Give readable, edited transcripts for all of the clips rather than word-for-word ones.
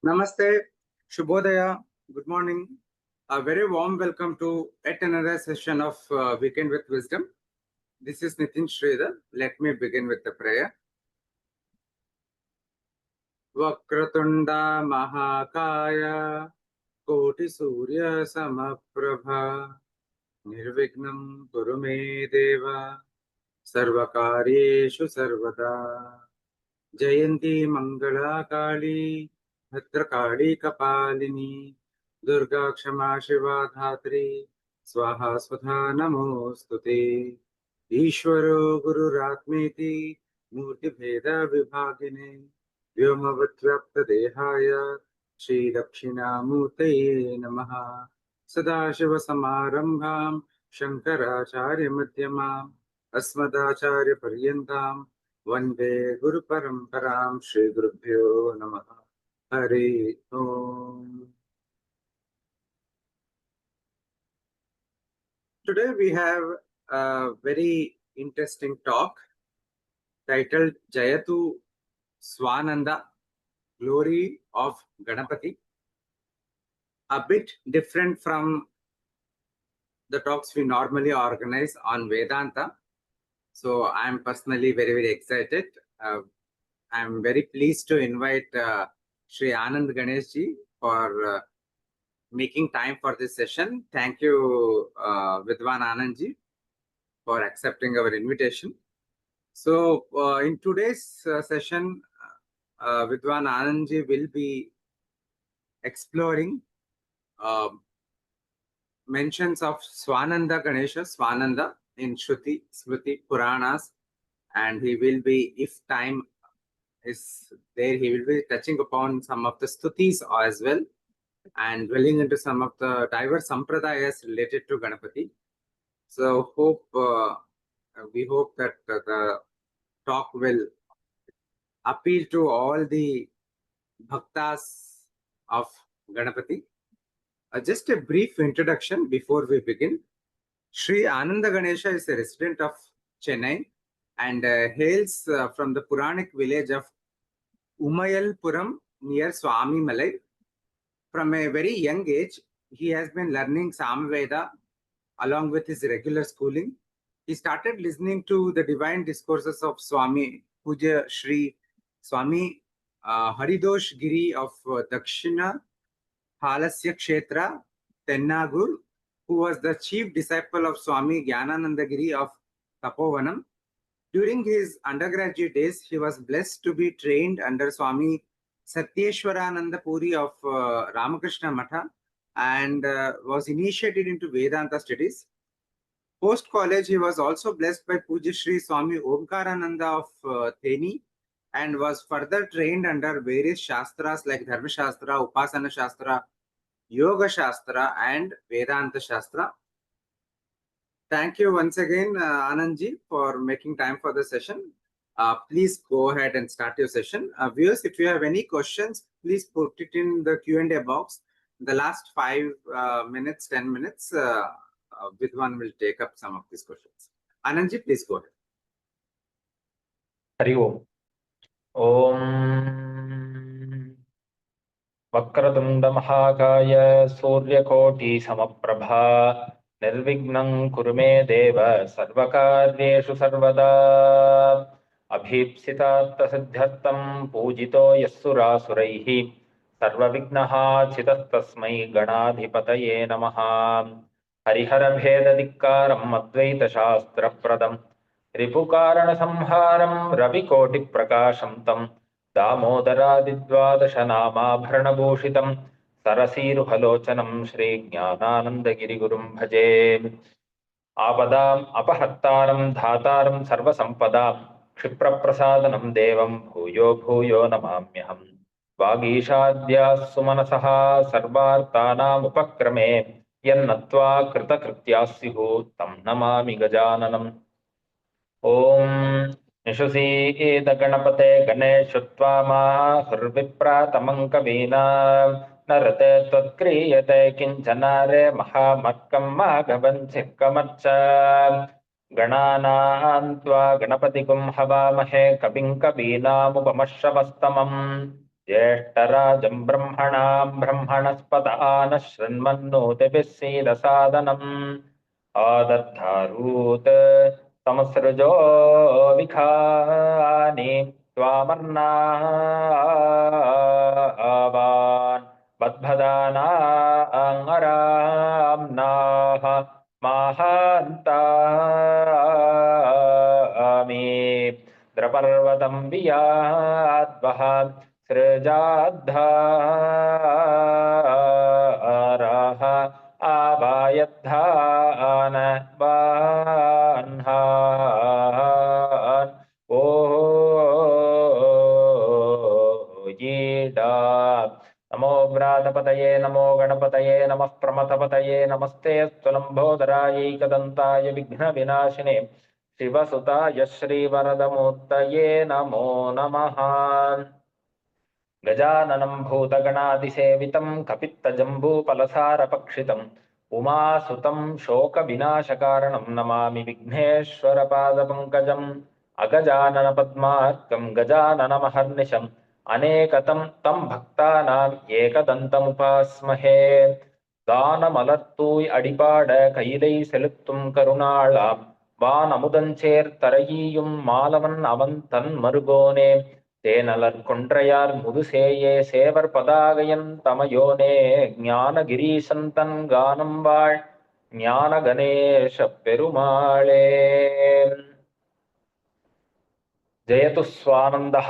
Namaste, Shubhodaya, good morning. A very warm welcome to yet another session of Weekend with Wisdom. This is Nitin Sridhar. Let me begin with the prayer. Vakratunda Mahakaya Koti Surya Samaprabha Nirvignam Kurume Deva Sarvakaryeshu Sarvada Jayanti Mangala Kali Bhadrakali Kapalini Durga Kshama Shiva Dhatri Swaha Swatha Namostute Ishvaro Guru Ratmeti Murti Bheda Vibhagine Vyomavatyapta Dehaya Shri Dakshina Murtaye Namaha Sadashiva Samarambham Shankaracharya Madhyamam Asmadacharya Paryantam Vande Guru Paramparam Shri Gurubhyo Namaha Hari Om. Today we have a very interesting talk titled Jayatu Svananda, Glory of Ganapati. A bit different from the talks we normally organize on Vedanta. So I'm personally very excited. I'm very pleased to invite Sri Anand Ganesh ji for making time for this session. Thank you, Vidwan Anand ji, for accepting our invitation. So in today's session, Vidwan Anand ji will be exploring mentions of Svananda Ganesha, Svananda in Shruti, Smriti, Puranas, and he will be, if time is there, he will be touching upon some of the stutis as well, and dwelling into some of the diverse sampradayas related to Ganapathi. So we hope that the talk will appeal to all the bhaktas of Ganapathi. Just a brief introduction before we begin. Sri Ananda Ganesha is a resident of Chennai and hails from the Puranic village of Umayalpuram near Swami Malai. From a very young age, he has been learning Samveda along with his regular schooling. He started listening to the divine discourses of Swami Puja Sri Swami Haridosh Giri of Dakshina Halasya Kshetra, Tennagur, who was the chief disciple of Swami Gyanananda Giri of Tapovanam. During his undergraduate days, he was blessed to be trained under Swami Satyeshwarananda Puri of Ramakrishna Matha and was initiated into Vedanta studies. Post-college, he was also blessed by Puja Sri Swami Omkarananda of Theni and was further trained under various Shastras like Dharma Shastra, Upasana Shastra, Yoga Shastra and Vedanta Shastra. Thank you once again, Anandji, for making time for the session. Please go ahead and start your session. Viewers, if you have any questions, please put it in the Q&A box. The last 5 minutes, 10 minutes, Vidwan will take up some of these questions. Anandji, please go ahead. Hari Om. Om Vakratunda Mahakaya Suryakoti Samaprabha Nirvignam Kurume Deva Sarvakaryeshu Sarvada Abhipsitatta Siddhartam Pujito Yassura Suraihi Sarvavignaha Chitastasmai Ganadhipataye Namaha Harihara Bheda Dikkaram Advaita Shastra Pradam Ripukarana Samharam Ravikoti Prakasham Tam Damodaraदिद्वादशनामाभरणभूषितं सरसीरुहलोचनं श्रीज्ञानानन्दगिरिगुरुं भजे आपदाम् अपहत्तारं धातारं सर्वसम्पदां क्षिप्रप्रसादनं देवं भूयो भूयो नमाम्यहं वागीशाद्याः सुमनसः सर्वार्थानामुपक्रमे यन्नत्वा कृतकृत्याः स्युः तं नमामि गजाननम् ओम निशुसीद गणपते गणेश त्वामाहुर्विप्रातमं कवीना नरते त्वत्क्रियते किञ्चनारे महामक्कं माघवञ्चिः कमर्च गणानां त्वा गणपतिगुं हवामहे कविं कवीनामुपमश्रवस्तमम् ज्येष्ठराजं ब्रह्मणां ब्रह्मणस्पत आनः शृण्वन्नोतिभिः सीदसादनम् आदद्धारूत् समसृजो विखानि त्वामर्नावान् बद्भदानाङ्गराम्नाः माहान्तामि द्रपर्वतं वियाद्वः सृजाद्धारः आवायद्धान वान्हान् ओ YEIDA नमो व्रातपतये नमो गणपतये नमः प्रमथपतये नमस्ते स्तुलम्भोदरायैकदन्ताय विघ्नविनाशिने शिवसुताय श्रीवरदमूर्तये नमो नमः गजाननं भूतगणातिसेवितं कपित्तजम्बूफलसारभक्षितम् उमासुतं शोकविनाशकारणं नमामि विघ्नेश्वरपादपङ्कजम् अगजाननपद्मार्कं गजाननमहर्निशम् अनेकतं तं भक्तानाम् एकदन्तमुपास्महे தானமலர்த்தூய் அடிபாட கையிலை செலுத்தும் கருணாளாம் வானமுதஞ்சேர் தரையீயும் மாலவன் அவன் தன் மருகோனே தேனலர் கொன்றையார் முதுசேயே சேவர் பதாகையன் தமயோனே ஞான கிரீசந்தன் கானம் வாழ் ஞான கணேஷ பெருமாளே ஜயது ஸ்வானந்தः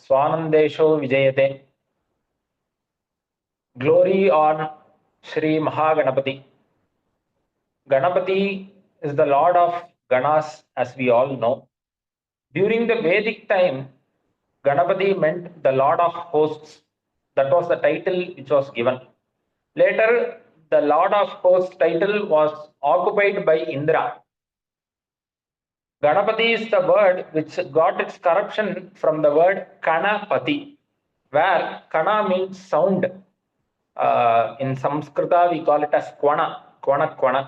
ஸ்வானந்தேஷோ விஜயதே. Glory on Sri Mahaganapati. Ganapati is the lord of Ganas, as we all know. During the Vedic time, Ganapati meant the lord of hosts. That was the title which was given. Later, the lord of hosts title was occupied by Indra. Ganapati is the word which got its corruption from the word Kanapati, where Kana means sound. In Sanskrita, we call it as Kwana, Kwana, Kwana.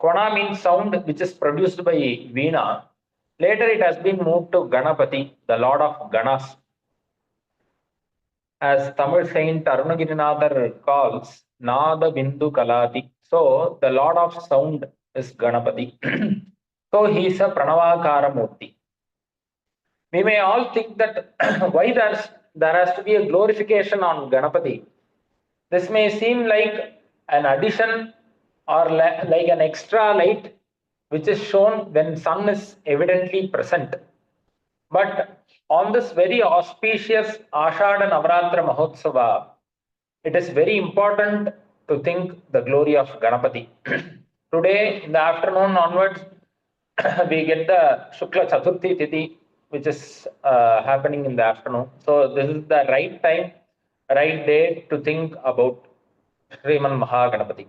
Kwana means sound which is produced by Veena. Later, it has been moved to Ganapati, the lord of Ganas. As Tamil saint Arunagirinadhar calls, Nada Bindu Kalati. So, the lord of sound is Ganapati. So, he is a Pranavakara Murti. We may all think that why there has to be a glorification on Ganapati. This may seem like an addition or like an extra light which is shown when sun is evidently present. But on this very auspicious Ashada Navratra Mahotsava, it is very important to think the glory of Ganapati. Today, in the afternoon onwards, we get the Shukla Chaturthi Tithi, which is happening in the afternoon. So this is the right time, right day to think about Sriman Mahaganapati.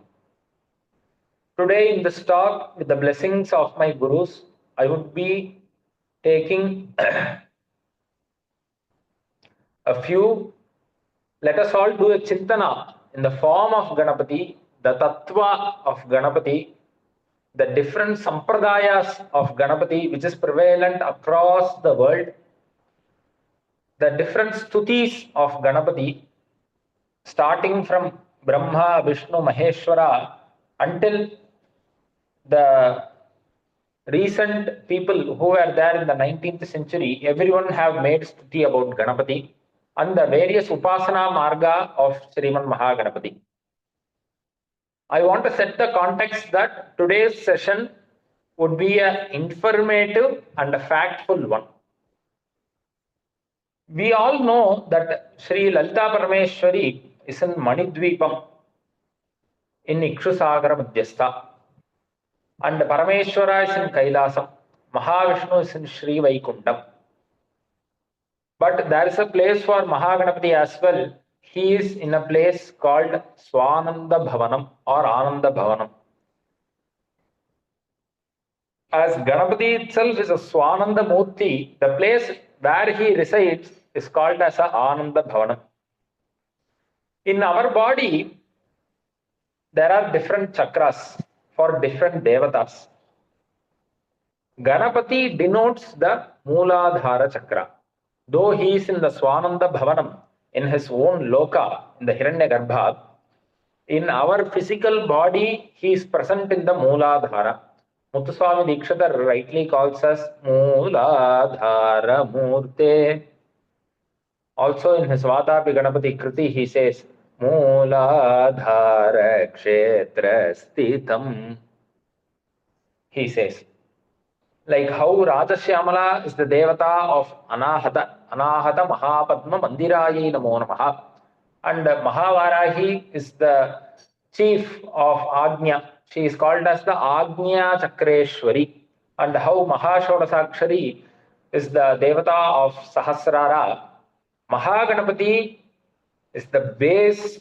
Today in this talk, with the blessings of my gurus, I would be taking a few. Let us all do a chintana in the form of Ganapati, the tattva of Ganapati, the different sampradayas of Ganapati which is prevalent across the world, the different stutis of Ganapati, starting from Brahma, Vishnu, Maheshwara until the recent people who were there in the 19th century. Everyone have made stuti about Ganapati and the various upasana marga of Sriman Mahaganapati. I want to set the context that today's session would be an informative and a factful one. We all know that Sri Lalita Parameshwari is in Manidvipam in Ikshusagara Madhyastha, and Parameshwara is in Kailasam, Mahavishnu is in Sri Vaikuntham. But there is a place for Mahaganapati as well. He is in a place called Svananda Bhavanam or Anandha Bhavanam. As Ganapati itself is a Svananda Murti, the place where he resides is called as a Anandha Bhavanam. In our body, there are different chakras for different devatas. Ganapati denotes the Mooladhara chakra. Though he is in the Svananda Bhavanam, in his own loka, in the Hiranyagarbha, in our physical body, he is present in the Mooladhara. Muthuswami Dikshadhar rightly calls us Mooladhara Murte. Also in his Vatapi Ganapati Kriti, he says Mooladhara Kshetra Sthitam. He says, like how Rajashyamala is the devata of Anahata Mahapadma Mandirayi Namo Namaha, and Mahavarahi is the chief of Agnya. She is called as the Agnya Chakreshwari. And how Mahashodasakshari is the devata of Sahasrara. Mahaganapati is the base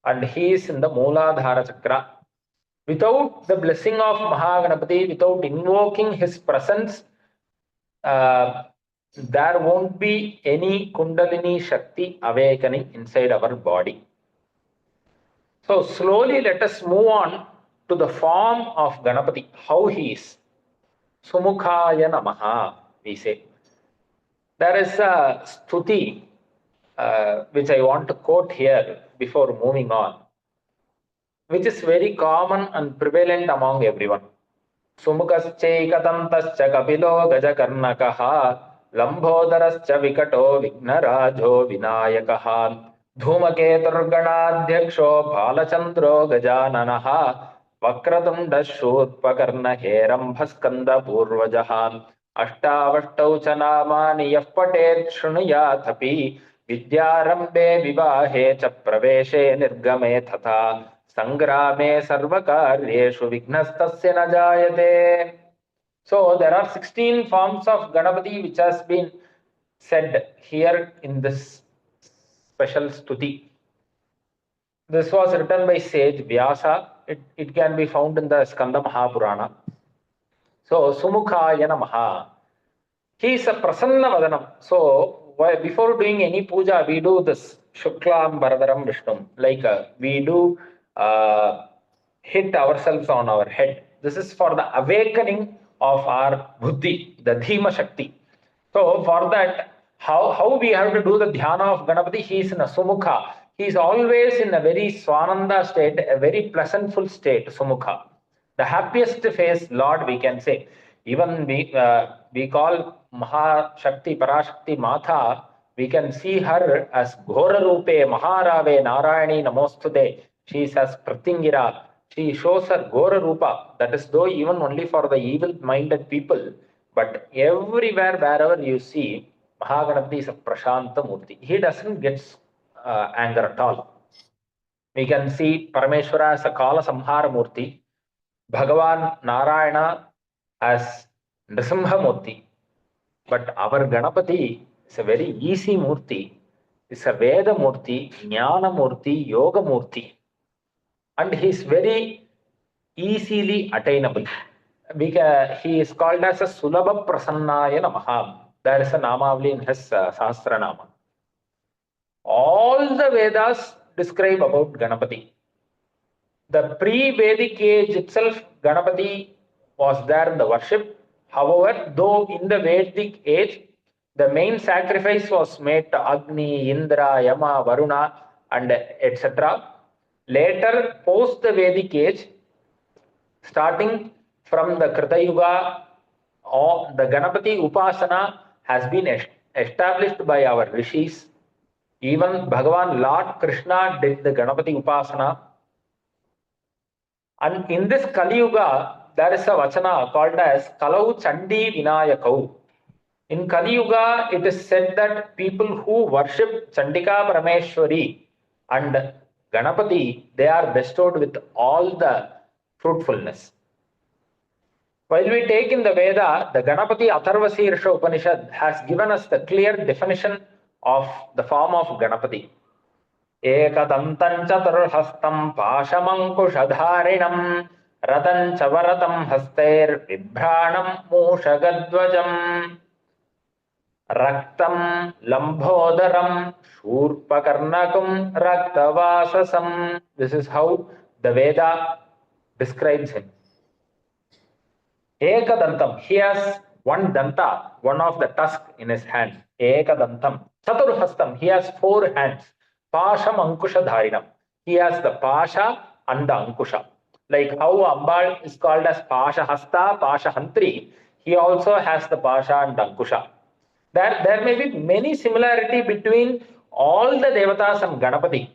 and he is in the Mooladhara Chakra. Without the blessing of Mahaganapati, without invoking his presence, there won't be any Kundalini Shakti awakening inside our body. So slowly let us move on to the form of Ganapati, how he is. Sumukhaya Namaha, we say. There is a stuti which I want to quote here before moving on, which is very common and prevalent among everyone. Sumukaschaikatantascha kapilo gajakarnakaha lambodharascha vikato vignarajo vinayakaha धूमकेतुर्गणाध्यक्षो बालचन्द्रो गजाननः वक्रतुण्डश्रूत्पकर्णहेरम्भस्कन्दपूर्वजः अष्टावष्टौ च नामानि यः पठेत् शृणुयादपि विद्यारम्भे विवाहे च प्रवेशे निर्गमे तथा संग्रामे सर्वकार्येषु विघ्नस्तस्य न जायते. So there are 16 forms of Ganapati which has been said here in this special stuti. This was written by sage Vyasa. It can be found in the Skanda Mahapurana. So Sumukhaya Namaha. He is a Prasanna Vadanam. So before doing any puja, we do this Shuklam Bharadaram Vishnu. Like we do hit ourselves on our head. This is for the awakening of our buddhi, the Dhima Shakti. So for that, how we have to do the dhyana of Ganapati? He is in a Sumukha. He is always in a very Svananda state, a very pleasantful state, Sumukha. The happiest face Lord, we can say. Even we call Mahashakti, Parashakti Matha, we can see her as Ghora Rupe, Maharave, Narayani, Namostute. She is as Pratingira. She shows her Ghora Rupa. That is though even only for the evil-minded people. But everywhere, wherever you see, Mahaganapati is a Prashanta Murti. He doesn't get anger at all. We can see Parameshwara as a Kala Samhara Murti, Bhagavan Narayana as Nrisimha Murti. But our Ganapati is a very easy Murti. It's a Veda Murti, Jnana Murti, Yoga Murti. And he is very easily attainable. He is called as a Sulabha Prasannaya Namaha. There is a Namavali in his Sahasranama. All the Vedas describe about Ganapati. The pre-Vedic age itself, Ganapati was there in the worship. However, though in the Vedic age, the main sacrifice was made to Agni, Indra, Yama, Varuna, and etc. Later, post the Vedic age, starting from the Krita Yuga, the Ganapati Upasana has been established by our rishis. Even Bhagavan Lord Krishna did the Ganapati Upasana. And in this Kali Yuga, there is a vachana called as Kalau Chandi Vinayakau. In Kali Yuga, it is said that people who worship Chandika Parameshwari and Ganapati, they are bestowed with all the fruitfulness. While we take in the Veda, the Ganapati Atharvashirsha Upanishad has given us the clear definition of the form of Ganapati. Ekadantam chaturhastam pashamankushadharinam ratam chavaratam hastair vibhranam mushagadvajam raktam lambhodaram shurpakarnakum raktavasasam. This is how the Veda describes him. Ekadantam, he has one danta, one of the tusk in his hand. Ekadantam. Chaturhastam, he has 4 hands. Pasham Ankusha Dharinam. He has the Pasha and the Ankusha. Like how Ambal is called as Pasha Hasta, Pasha Hantri, he also has the Pasha and Ankusha. There may be many similarity between all the Devatas and Ganapati.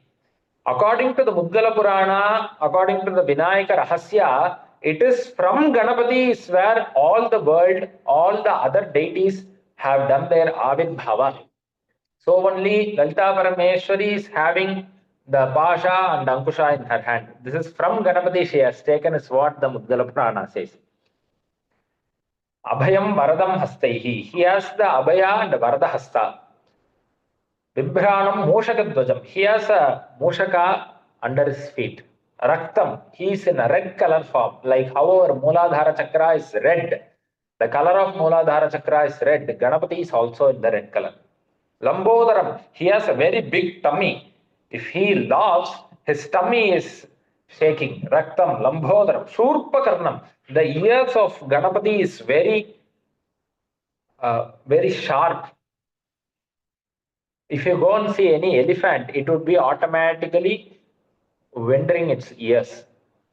According to the Mudgala Purana, according to the Vinayaka Rahasya, it is from Ganapati is where all the world, all the other deities have done their Avidbhava. So only Lalita Parameshwari is having the Pasha and Ankusha in her hand. This is from Ganapati she has taken, is what the Mudgala Purana says. Abhayam Varadam Hastaihi. He has the Abhaya and Varada Hasta. Vibhranam Moshakadvajam. He has a Moshaka under his feet. Raktam. He is in a red color form. Like however Mooladhara Chakra is red. The color of Mooladhara Chakra is red. Ganapati is also in the red color. Lambodharam. He has a very big tummy. If he laughs, his tummy is shaking. Raktam. Lambodharam. Shurpakarnam. The ears of Ganapati is very sharp. If you go and see any elephant, it would be automatically rendering its ears.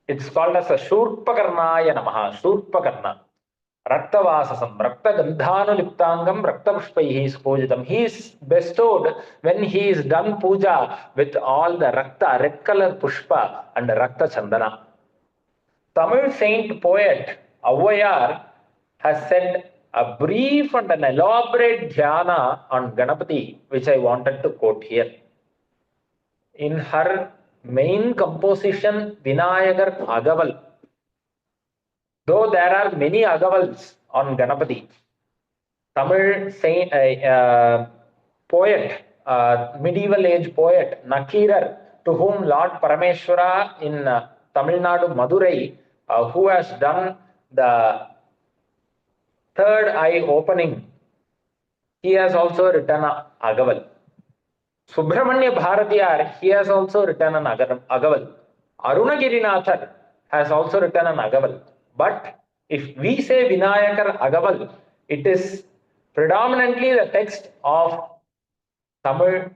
It's called as a Shurpakarnaya Namaha. Shurpakarna. Raktavasasam. Raktagandhanuliptangam Raktapushpaihi Spojitam. He is bestowed when he is done puja with all the Rakta, red color Pushpa and Rakta Chandana. Tamil saint poet Avvayar has said a brief and an elaborate dhyana on Ganapati, which I wanted to quote here. In her main composition, Vinayakar Agaval, though there are many Agavals on Ganapati, Tamil saint, poet, medieval age poet Nakirar, to whom Lord Parameshwara in Tamil Nadu, Madurai, who has done the third eye opening, he has also written an Agaval. Subramanya Bharatiyar, he has also written an Agaval. Arunagirinathar has also written an Agaval. But if we say Vinayakar Agaval, it is predominantly the text of Tamil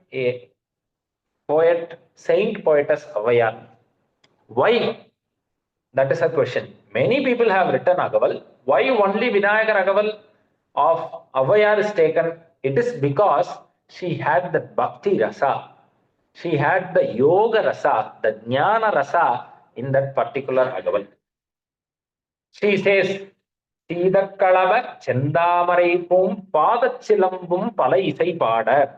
poet, saint poetess Avvayar. Why? That is a question. Many people have written Agaval. Why only Vinayakar Agaval of Avvayar is taken? It is because she had the Bhakti Rasa. She had the Yoga Rasa, the Jnana Rasa in that particular Agaval. She says, Sidakalava Chendamareipum Padachilambum Pala Isai Pada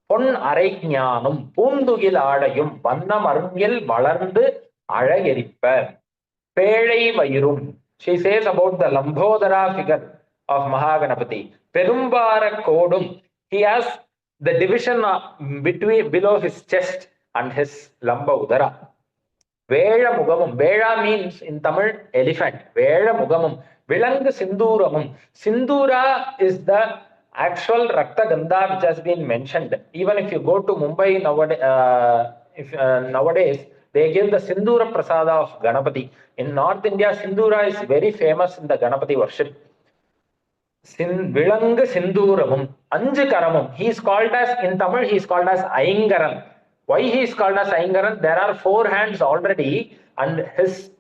Pon Aregnyanum Pundugil Adayum Vannam Arungil Valarndu Azhagerippa Pelai Vairum. She says about the Lambodhara figure of Mahaganapati. Perumbara Kodum. He has the division between below his chest and his Lamba Udara. Veda Mugamum. Veda means in Tamil elephant. Veda Mugamum. Vilanga Sinduramum. Sindura is the actual Rakta Gandha which has been mentioned. Even if you go to Mumbai nowadays, they give the Sindura Prasada of Ganapati. In North India, Sindura is very famous in the Ganapati worship. Vilanga Sinduramum. Anjikaramum. He is called as, in Tamil, he is called as Aingaran. Why he is called as Aingaran? There are 4 hands already and his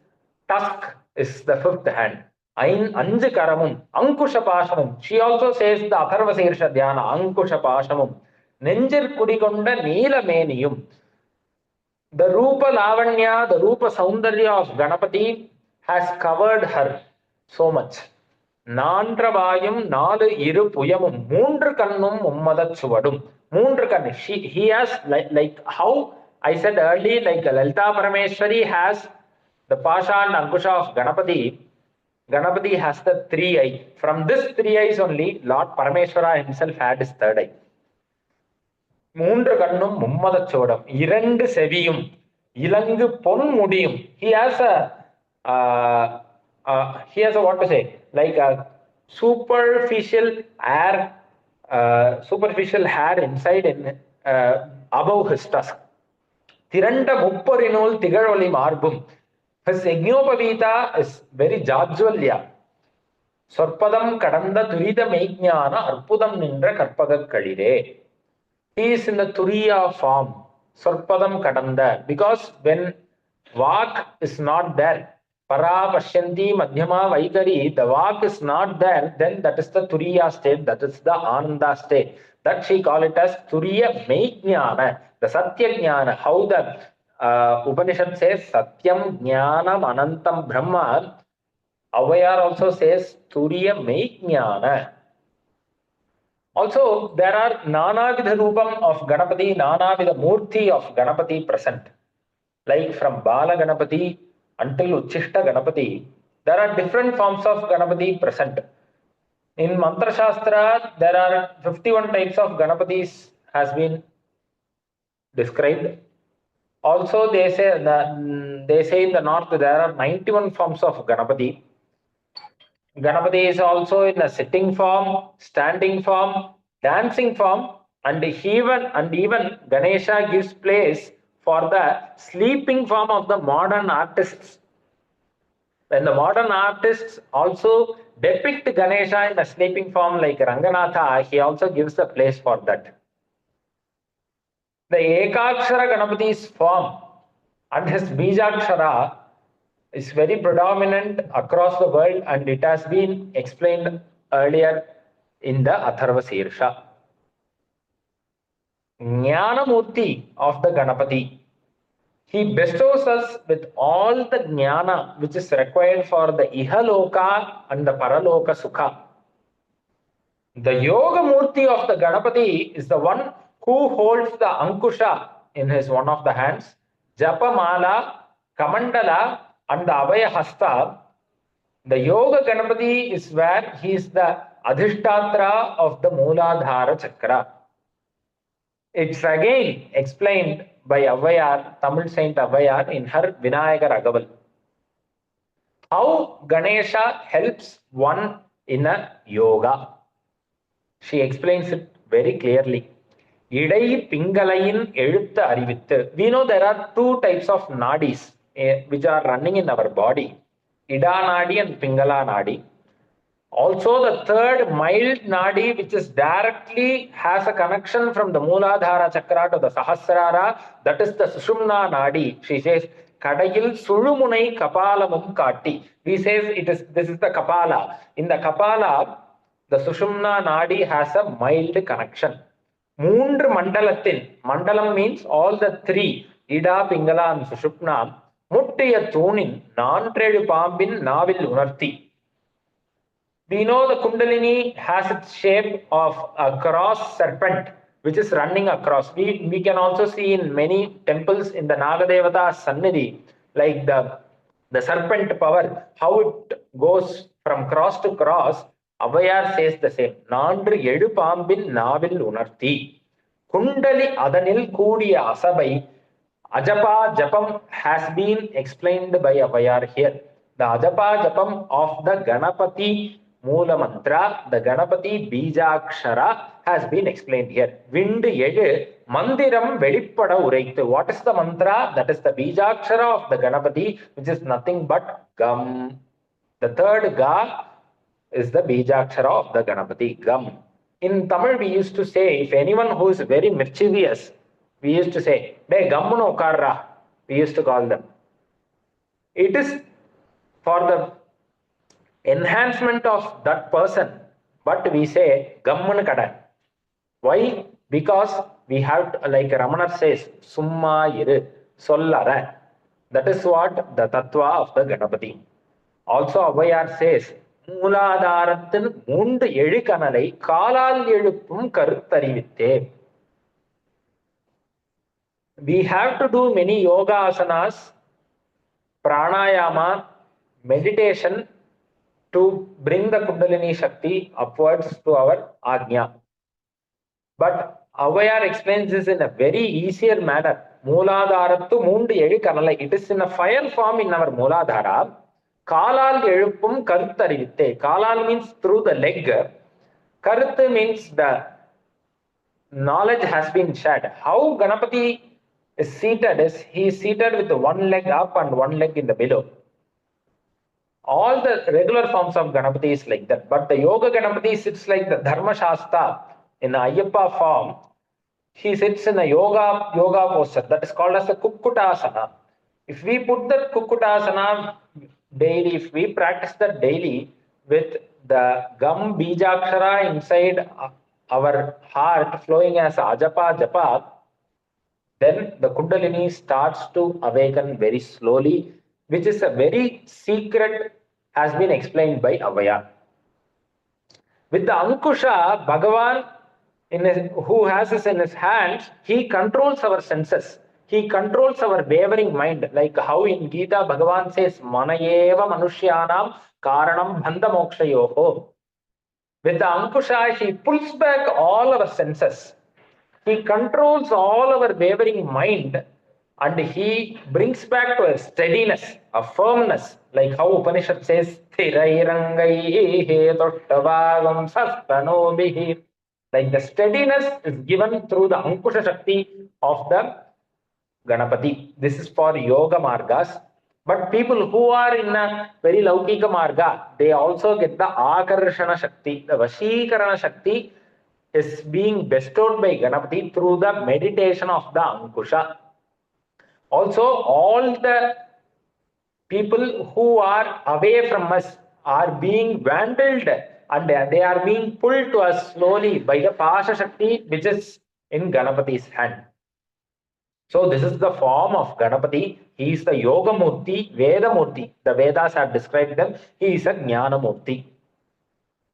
tusk is the 5th hand. Anjikaramum. Ankushapashamum. She also says the Atharva Sirsha Dhyana. Ankushapashamum. Nenjir Kudikonda Neela Meniyum. The Rupa Lavanya, the Rupa Saundarya of Ganapati has covered her so much. Nandrabayum Nadu Iru Puyamum Moondru Kannum Mummada Chuvadum. Moondru Kannu. He has like how I said earlier, like Lalita Parameshwari has the Pasha and Ankusha of Ganapati. Ganapati has the 3 eyes. From this 3 eyes only, Lord Parameshwara himself had his 3rd eye. Moondru Kannum Mummada Chuvadum. Irandu Seviyum. Ilangu Ponmudiyum. He has a what to say, like a superficial hair inside and above his tusk. Tiranda Mupparinol Tigaroli Marbum. His Ignopavita is very Jajwalya. Sorpadam kadanda turida meignana arpudam nindra karpaga kalire. He is in the Turiya form, Sarpadam Kadanda, because when Vak is not there, Para Pashyanti Madhyama Vaikari, the Vak is not there, then that is the Turiya state, that is the Ananda state. That she call it as Turiya Mejnana, the Satya Jnana. How the Upanishad says Satyam Jnanam Anantam Brahma, Avayar also says Turiya Mejnana. Also, there are Nanavidha Rupam of Ganapati, Nanavidha Murti of Ganapati present. Like from Bala Ganapati until Uchishta Ganapati, there are different forms of Ganapati present. In Mantra Shastra, there are 51 types of Ganapatis has been described. Also, they say in the north there are 91 forms of Ganapati. Ganapati is also in a sitting form, standing form, dancing form, and even Ganesha gives place for the sleeping form of the modern artists. When the modern artists also depict Ganesha in a sleeping form like Ranganatha, he also gives the place for that. The Ekakshara Ganapati's form and his Bijakshara is very predominant across the world, and it has been explained earlier in the Atharva Sirsha. Jnanamurti of the Ganapati. He bestows us with all the jnana which is required for the Ihaloka and the Paraloka Sukha. The Yoga Murti of the Ganapati is the one who holds the Ankusha in his one of the hands, Japamala, Kamandala, and the Abhaya Hasta. The Yoga Ganapati is where he is the Adhishtatra of the Mooladhara Chakra. It's again explained by Avayar, Tamil Saint Avayar, in her Vinayaka Ragaval. How Ganesha helps one in a yoga. She explains it very clearly. Idai Pingalayin Elutha Arivittu. We know there are two types of nadis which are running in our body. Ida Nadi and Pingala Nadi. Also the third mild Nadi which is directly has a connection from the Mooladhara Chakra to the Sahasrara, that is the Sushumna Nadi. She says, Kadayil Sulumunai Kapalamum Kati. We says this is the Kapala. In the Kapala, the Sushumna Nadi has a mild connection. Moondru Mandalatin. Mandalam means all the three. Ida, Pingala and Sushupna. Muttiya Thunin. Nantredu Pambin Navil Unarthi. We know the Kundalini has its shape of a cross serpent which is running across. We can also see in many temples in the Nagadevata Sannidhi, like the serpent power, how it goes from cross to cross. Avayar says the same. Nandru Edu Pambin Navil Unarthi. Kundali Adanil Kudiya Asabai. Ajapa Japam has been explained by Avayar here. The Ajapa Japam of the Ganapati Moola Mantra, the Ganapati Bijakshara, has been explained here. Vind Yegu Mandiram Velipada Uraithu. What is the mantra? That is the Bijakshara of the Ganapati, which is nothing but Gam. The third Ga is the Bijakshara of the Ganapati, Gam. In Tamil, we used to say, if anyone who is very mischievous, we used to say, "Dey Gammuno Karra." We used to call them. It is for the enhancement of that person, but we say Gammun Kada. Why? Because we have, like Ramana says, Summa Iru Sollara. That is what the Tattva of the Ganapati. Also, Avayar says, Mooladharathil Mundu Edikanalai Kalal Edupum Karuttarivitte. We have to do many yoga asanas, pranayama, meditation to bring the Kundalini Shakti upwards to our Ajna. But Avayar explains this in a very easier manner. Mooladharattu Mundu Edi Kanalai. It is in a fire form in our Mooladhara. Kalal Eluppum Karuttarivitte. Kalal means through the leg. Karuttu means the knowledge has been shared. How Ganapati is seated is he is seated with one leg up and one leg in the below. All the regular forms of Ganapati is like that. But the Yoga Ganapati sits like the Dharma Shastra in the Ayyappa form. He sits in a yoga posture that is called as the Kukkutasana. If we put that Kukkutasana daily, if we practice that daily with the gum bijakshara inside our heart flowing as ajapa japa, then the Kundalini starts to awaken very slowly, which is a very secret, has been explained by Avaya. With the Ankusha, Bhagavan, who has us in his hands, he controls our senses. He controls our wavering mind, like how in Gita Bhagavan says, Manayeva Manushyanam Karanam Bandha Mokshayoho. With the Ankusha, he pulls back all our senses. He controls all our wavering mind and he brings back to a steadiness, a firmness, like how Upanishad says, like the steadiness is given through the Ankusha Shakti of the Ganapati. This is for Yoga Margas. But people who are in a very Laukika Marga, they also get the Akarshana Shakti, the Vashikarana Shakti is being bestowed by Ganapati through the meditation of the Ankusha. Also, all the people who are away from us are being vandaled and they are being pulled to us slowly by the Pasha Shakti which is in Ganapati's hand. So this is the form of Ganapati. He is the Yoga Murti, Veda Murti. The Vedas have described them. He is a Jnana Murti.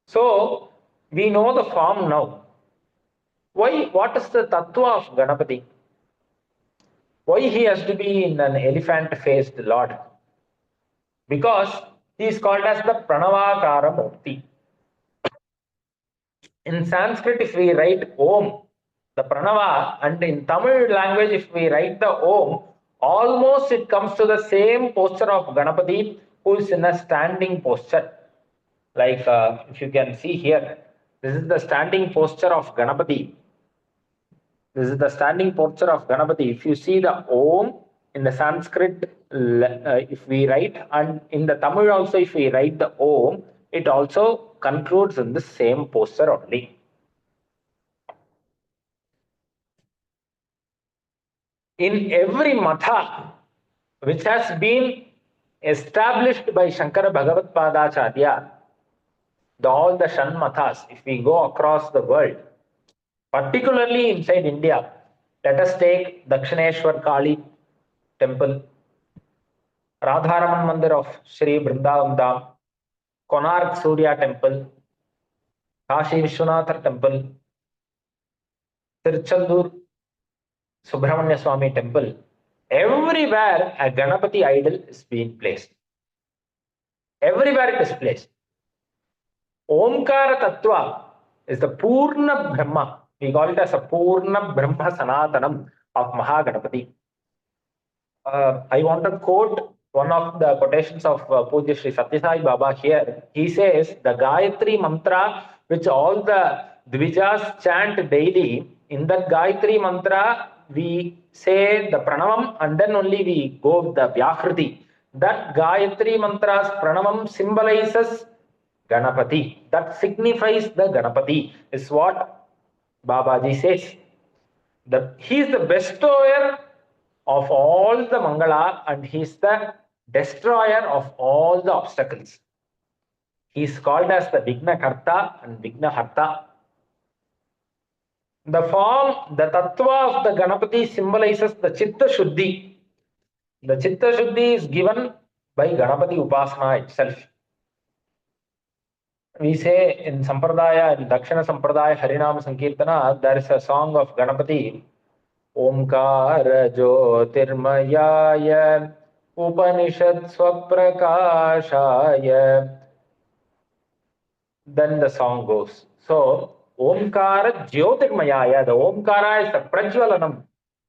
So we know the form now. Why? What is the tattva of Ganapati? Why he has to be in an elephant-faced Lord? Because he is called as the Pranavakara Murti. In Sanskrit, if we write Om, the Pranava, and in Tamil language, if we write the Om, almost it comes to the same posture of Ganapati, who is in a standing posture. Like if you can see here, this is the standing posture of Ganapati. This is the standing posture of Ganapati. If you see the Om in the Sanskrit, if we write, and in the Tamil also, if we write the Om, it also concludes in the same posture only. In every matha which has been established by Shankara Bhagavat Padacharya, all the Shan mathas, if we go across the world, particularly inside India, let us take Dakshineshwar Kali temple, Radharaman Mandir of Sri Vrindavan Dham, Konark Surya temple, Kashi Vishwanathar temple, Tiruchendur Subramanya Swami temple. Everywhere a Ganapati idol is being placed. Everywhere it is placed. Omkara Tattva is the Purna Brahma. We call it as a Purna Brahma Sanatanam of Mahaganapati. I want to quote one of the quotations of Pujya Sri Satyasai Baba here. He says, the Gayatri mantra which all the Dvijas chant daily, in that Gayatri mantra we say the Pranavam and then only we go with the Vyakriti. That Gayatri mantra's Pranavam symbolizes Ganapati. That signifies the Ganapati is what Babaji says. He is the bestower of all the Mangala and he is the destroyer of all the obstacles. He is called as the Vigna Karta and Vigna Harta. The form, the Tattva of the Ganapati symbolizes the Chitta Shuddhi. The Chitta Shuddhi is given by Ganapati Upasana itself. We say in Sampradaya, in Dakshina Sampradaya Harinama Sankirtana, there is a song of Ganapati. Omkara Jyotirmayaya Upanishad Swaprakashaya. Then the song goes. So, Omkara Jyotirmayaya, the Omkara is the Prajwalanam.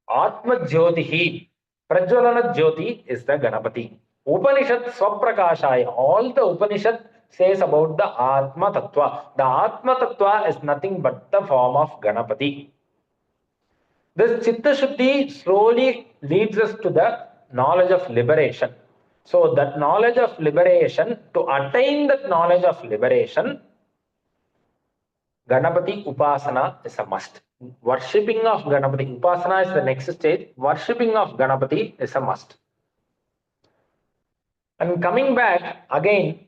Atma Jyotihi. Prajwalana Jyoti is the Ganapati. Upanishad Swaprakashaya. All the Upanishad says about the Atma Tattva. The Atma Tattva is nothing but the form of Ganapati. This Chitta Shuddhi slowly leads us to the knowledge of liberation. So that knowledge of liberation, to attain that knowledge of liberation, Ganapathi Upasana is a must. Worshipping of Ganapathi, Upasana is the next stage. Worshipping of Ganapathi is a must. And coming back again,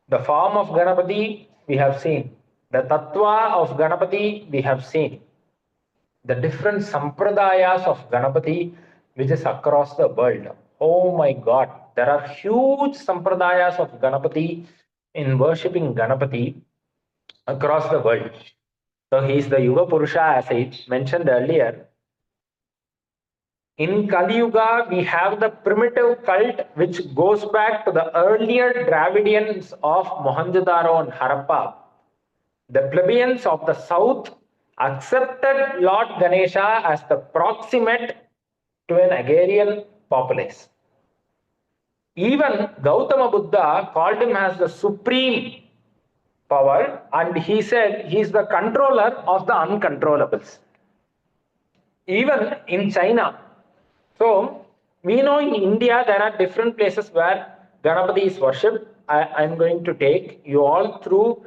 the form of Ganapathi we have seen. The tattva of Ganapathi we have seen. The different sampradayas of Ganapathi which is across the world. Oh my God, there are huge sampradayas of Ganapathi in worshipping Ganapathi across the world. So he is the Yuga Purusha, as I mentioned earlier. In Kali Yuga, we have the primitive cult which goes back to the earlier Dravidians of Mohenjo-daro and Harappa. The plebeians of the south accepted Lord Ganesha as the proximate to an agrarian populace. Even Gautama Buddha called him as the supreme power, and he said he is the controller of the uncontrollables. Even in China. So we know in India there are different places where Ganapati is worshipped. I am going to take you all through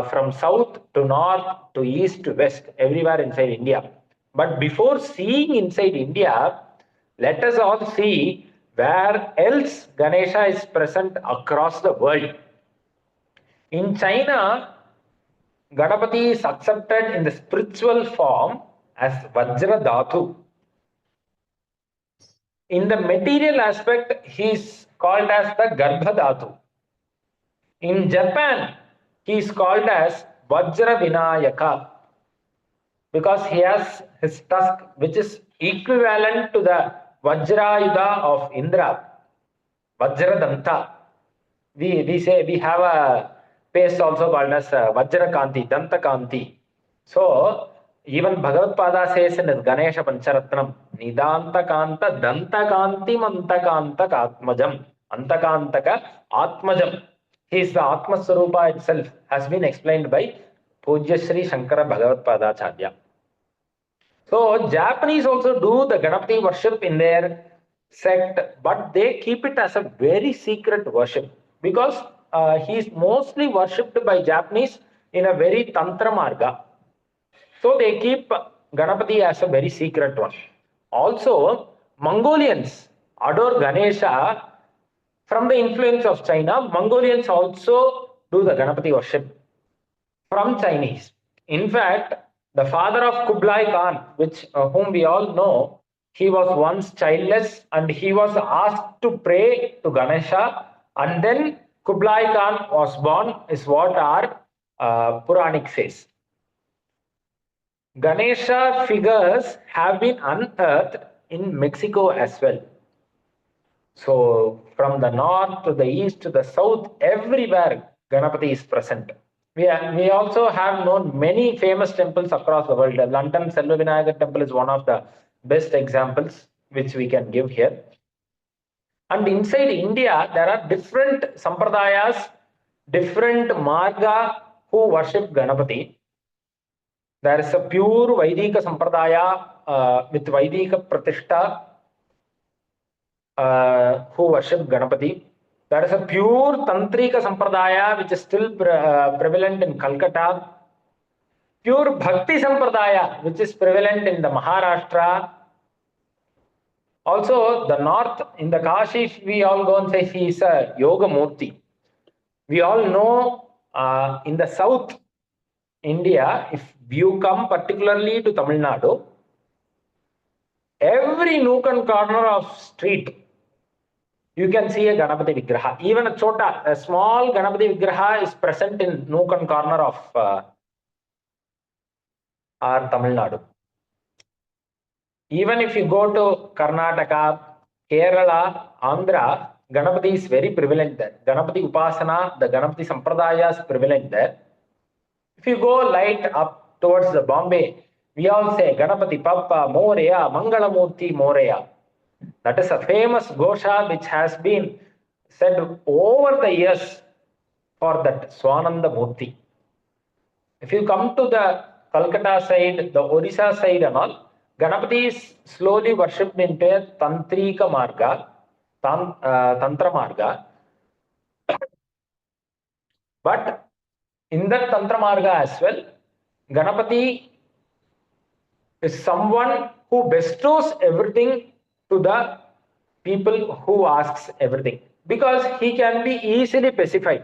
from south to north to east to west, everywhere inside India. But before seeing inside India, let us all see where else Ganesha is present across the world. In China, Ganapati is accepted in the spiritual form as Vajra Dhatu. In the material aspect, he is called as the Garbha Dhatu. In Japan, he is called as Vajra Vinayaka because he has his tusk which is equivalent to the Vajrayuda of Indra, Vajra Danta. We say we have a paste also called as Vajra Kanti, Danta Kanti. So even Bhagavad says in his Ganesha Pancharatnam, Nidanta Kanta Danta Kanti Mantakantaka Atmajam, Antakantaka Atmajam. He is the Atma Swarupa itself, has been explained by Pujya Sri Shankara Bhagavad Acharya. So Japanese also do the Ganapati worship in their sect, but they keep it as a very secret worship because he is mostly worshipped by Japanese in a very Tantra Marga. So they keep Ganapati as a very secret one. Also, Mongolians adore Ganesha from the influence of China. Mongolians also do the Ganapati worship from Chinese. In fact, the father of Kublai Khan, whom we all know, he was once childless and he was asked to pray to Ganesha, and then Kublai Khan was born, is what our Puranic says. Ganesha figures have been unearthed in Mexico as well. So from the north to the east to the south, everywhere Ganapati is present. We also have known many famous temples across the world. The London Selva Vinayagar temple is one of the best examples which we can give here. And inside India, there are different sampradayas, different marga who worship Ganapati. There is a pure Vaidika sampradaya with Vaidika Pratishta who worship Ganapati. There is a pure Tantrika Sampradaya which is still prevalent in Calcutta. Pure Bhakti Sampradaya which is prevalent in the Maharashtra. Also, the north, in the Kashi, we all go and say he is a Yoga Murti. We all know in the south India, if you come particularly to Tamil Nadu, every nook and corner of street, you can see a Ganapati Vigraha. Even a small Ganapati Vigraha is present in nook and corner of our Tamil Nadu. Even if you go to Karnataka, Kerala, Andhra, Ganapati is very prevalent there. Ganapathi Upasana, the Ganapati Sampradaya is prevalent there. If you go light up towards the Bombay, we all say Ganapati Pappa Moreya, Mangalamurti Moreya. That is a famous Gosha which has been said over the years for that Svananda Murti. If you come to the Calcutta side, the Orissa side and all, Ganapati is slowly worshipped into a Tantrika Marga. Tantra Marga. But in that Tantra Marga as well, Ganapati is someone who bestows everything to the people who asks everything, because he can be easily pacified.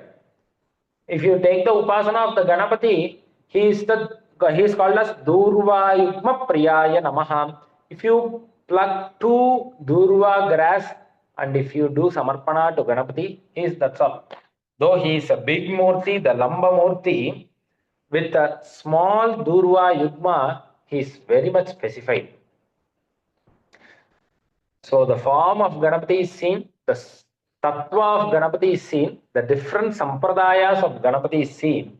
If you take the upasana of the Ganapati, he is called as Durva Yugma Priyaya Namaha. If you pluck 2 Durva grass and if you do Samarpana to Ganapati, that's all. Though he is a big Murti, the Lamba Murti, with a small Durva Yugma, he is very much specified. So the form of Ganapati is seen, the tattva of Ganapati is seen, the different sampradayas of Ganapati is seen.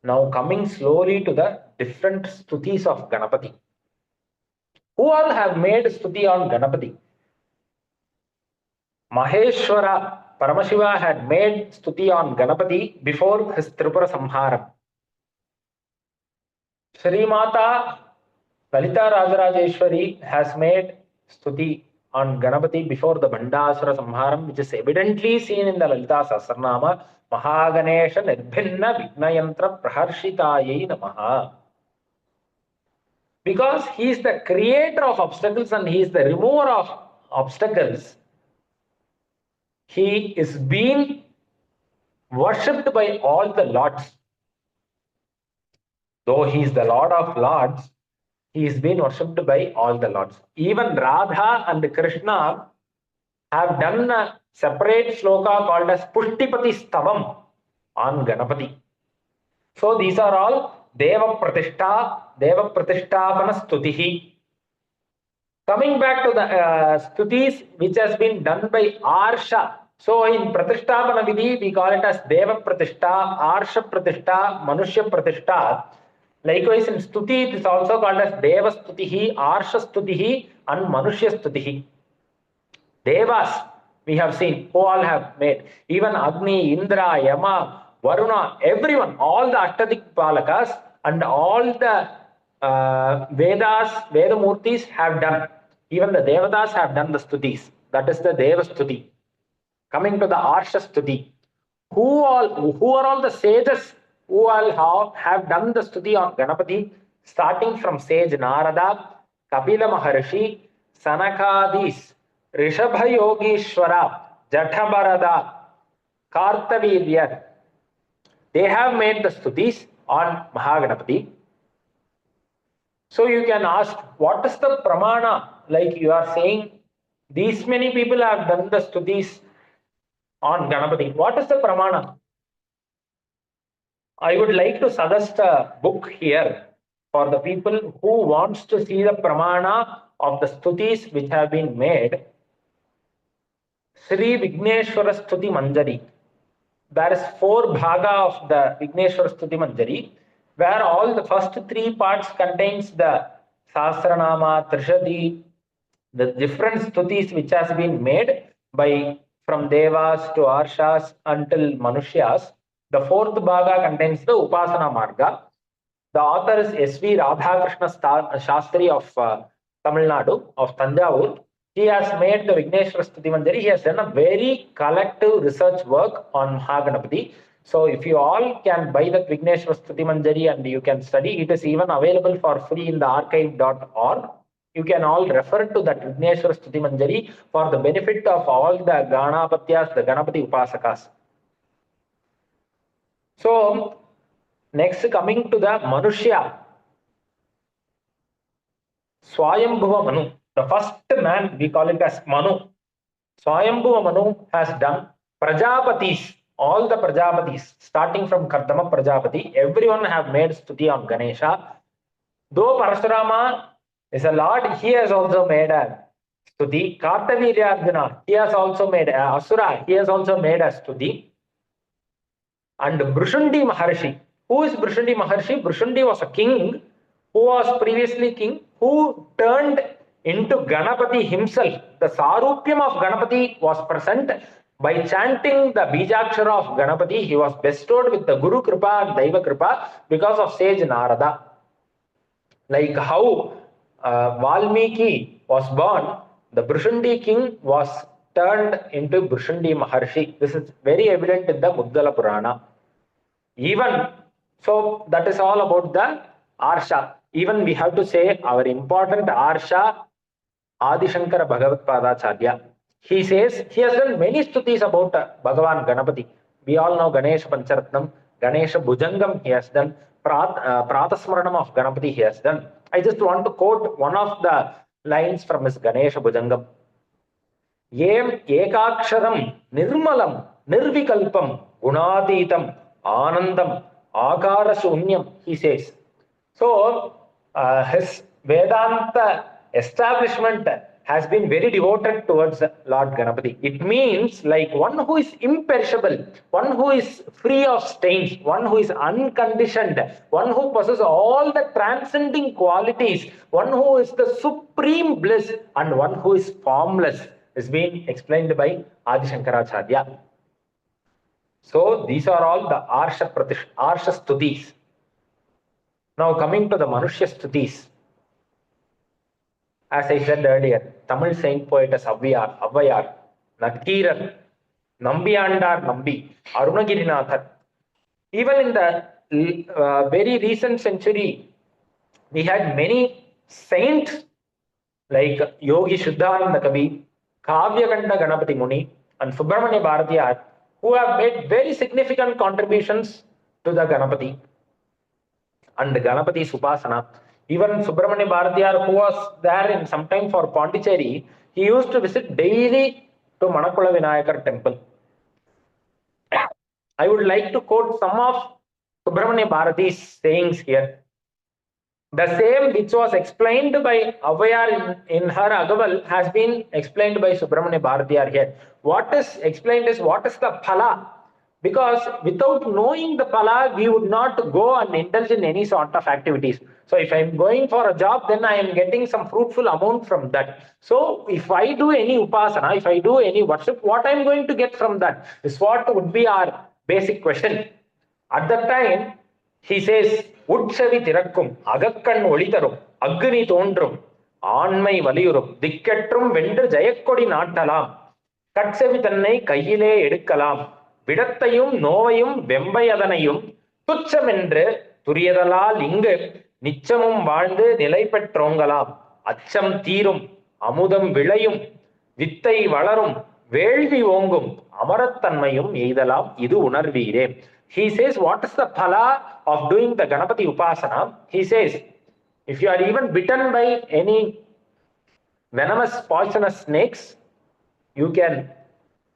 Now coming slowly to the different stutis of Ganapati. Who all have made stuti on Ganapati? Maheshwara Paramashiva had made stuti on Ganapati before his Tripura Samharam. Sri Mata Lalita Rajarajeshwari has made stuti on Ganapati before the Bandasura Samharam, which is evidently seen in the Lalita Sahasranama. Mahaganesha Nirbhinna Vignayantra Praharshitaye Namaha. Because he is the creator of obstacles and he is the remover of obstacles, he is being worshipped by all the lords. Though he is the Lord of Lords, he is being worshipped by all the lords. Even Radha and Krishna have done a separate shloka called as Pushtipati Stavam on Ganapati. So these are all Deva Pratishtapana Stutihi. Coming back to the stutis which has been done by Arsha. So in Pratishtapana Vidhi, we call it as Deva Pratishta, Arsha Pratishta, Manushya Pratishta. Likewise in Stuti, it is also called as Deva Stutihi, Arsha Stutihi and Manushya Stutihi. Devas, we have seen, who all have made. Even Agni, Indra, Yama, Varuna, everyone, all the Ashtadik Palakas and all the Vedas, Vedamurtis have done. Even the Devatas have done the Stutis. That is the Deva Stuti. Coming to the Arsha Stuti. Who are all the sages who all have done the Stuti on Ganapati, starting from sage Narada, Kapila Maharshi, Sanakadis, Rishabha Yogishwara, Jathabharada, Kartavirya. They have made the Stutis on Mahaganapati. So you can ask, what is the pramana? Like you are saying, these many people have done the Stutis on Ganapati. What is the pramana? I would like to suggest a book here for the people who wants to see the pramana of the Stutis which have been made. Sri Vigneshwara Stuti Manjari. There is 4 bhaga of the Vigneshwara Stuti Manjari, where all the first 3 parts contains the Sahasranama, Trishadi, the different stutis which has been made by from Devas to Arshas until Manushyas. The 4th bhaga contains the Upasana Marga. The author is S.V. Radhakrishna Shastri of Tamil Nadu, of Tanjavur. He has made the Vigneshwara Stuti Manjari. He has done a very collective research work on Mahaganapati. So if you all can buy that Vigneshwara Stuti Manjari and you can study, it is even available for free in the archive.org. You can all refer to that Vigneshwara Stuti Manjari for the benefit of all the Ganapatyas, the Ganapathi Upasakas. So next, coming to the Manushya, Swayambhuva Manu, the first man, we call it as Manu. Swayambhuva Manu has done Prajapatis, all the Prajapatis, starting from Kardama Prajapati, everyone have made stuti on Ganesha. Though Parasurama is a lord, he has also made a stuti. Kartaviryarjuna, he has also made a Asura, he has also made a stuti. And Bhrishundi Maharshi. Who is Bhrishundi Maharshi? Bhrishundi was a king who was previously king, who turned into Ganapati himself. The Sarupyam of Ganapati was present. By chanting the Bijakshara of Ganapati, he was bestowed with the Guru Kripa and Daiva Kripa because of sage Narada. Like how Valmiki was born, the Bhrishundi king was turned into Bhrushandi Maharshi. This is very evident in the Muddala Purana. Even so, that is all about the Arsha. Even we have to say our important Arsha, Adi Shankara Bhagavat Padacharya. He says he has done many stutis about Bhagavan Ganapati. We all know Ganesha Pancharatnam, Ganesha Bhujangam he has done, Pratasmaranam of Ganapati he has done. I just want to quote one of the lines from his Ganesha Bhujangam. Yem ekaksharam nirmalam nirvikalpam gunaditam anandam akara shunyam, he says. So his Vedanta establishment has been very devoted towards Lord Ganapati. It means like one who is imperishable, one who is free of stains, one who is unconditioned, one who possesses all the transcending qualities, one who is the supreme bliss, and one who is formless, is being explained by Adi Shankaracharya. So these are all the Arsha Stutis. Now coming to the Manushya Stutis. As I said earlier, Tamil saint poetess Avvayar, Nakkiran, Nambiyandar Nambi, Arunagirinathar. Even in the very recent century, we had many saints like Yogi Shuddhananda Kavi, Kavyakanda Ganapati Muni, and Subramanya Bharatiyar, who have made very significant contributions to the Ganapati and the Ganapathi Upasana. Even Subramanya Bharatiyar, who was there in some time for Pondicherry, he used to visit daily to Manakula Vinayakar temple. I would like to quote some of Subramanya Bharati's sayings here. The same which was explained by Avvayar in her Agaval has been explained by Subramanya Bharatiyar here. What is explained is what is the phala. Because without knowing the phala, we would not go and indulge in any sort of activities. So if I'm going for a job, then I am getting some fruitful amount from that. So if I do any upasana, if I do any worship, what I'm going to get from that is what would be our basic question. At that time, he says, Utshavi tirakkum, agakkan olitarum, agni tondrum, aanmai valiyurum, dikketrum vendru jayakkodi nattalam, katsevi thannai kaiyile edukkalam, விடத்தையும் நோவையும் வெம்பையதனையும் துச்சமென்று துரியதலால் இங்கு நிச்சமும் வாழ்ந்து நிலை பெற்றோங்கலாம் அச்சம் தீரும் அமுதம் விளையும் வித்தை வளரும் வேள்வி ஓங்கும் அமரத்தன்மையும் எய்தலாம் இது உணர்வீரே. He says, what is the phala of doing the Ganapathi Upasana? He says, if you are even bitten by any venomous poisonous snakes, you can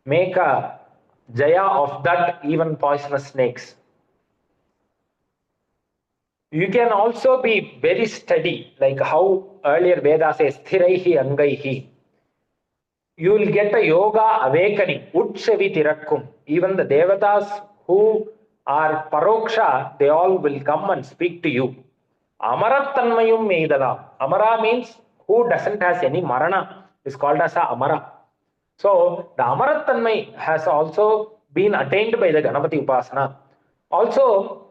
make a Jaya of that even poisonous snakes. You can also be very steady, like how earlier Veda says, Thiraihi Angaihi. You will get a yoga awakening, Utshavi Tirakkum. Even the Devatas who are Paroksha, they all will come and speak to you. Amarattanmayum Meidala. Amara means who doesn't has any Marana, is called as a Amara. So the Amarattanmai has also been attained by the Ganapathi Upasana. Also,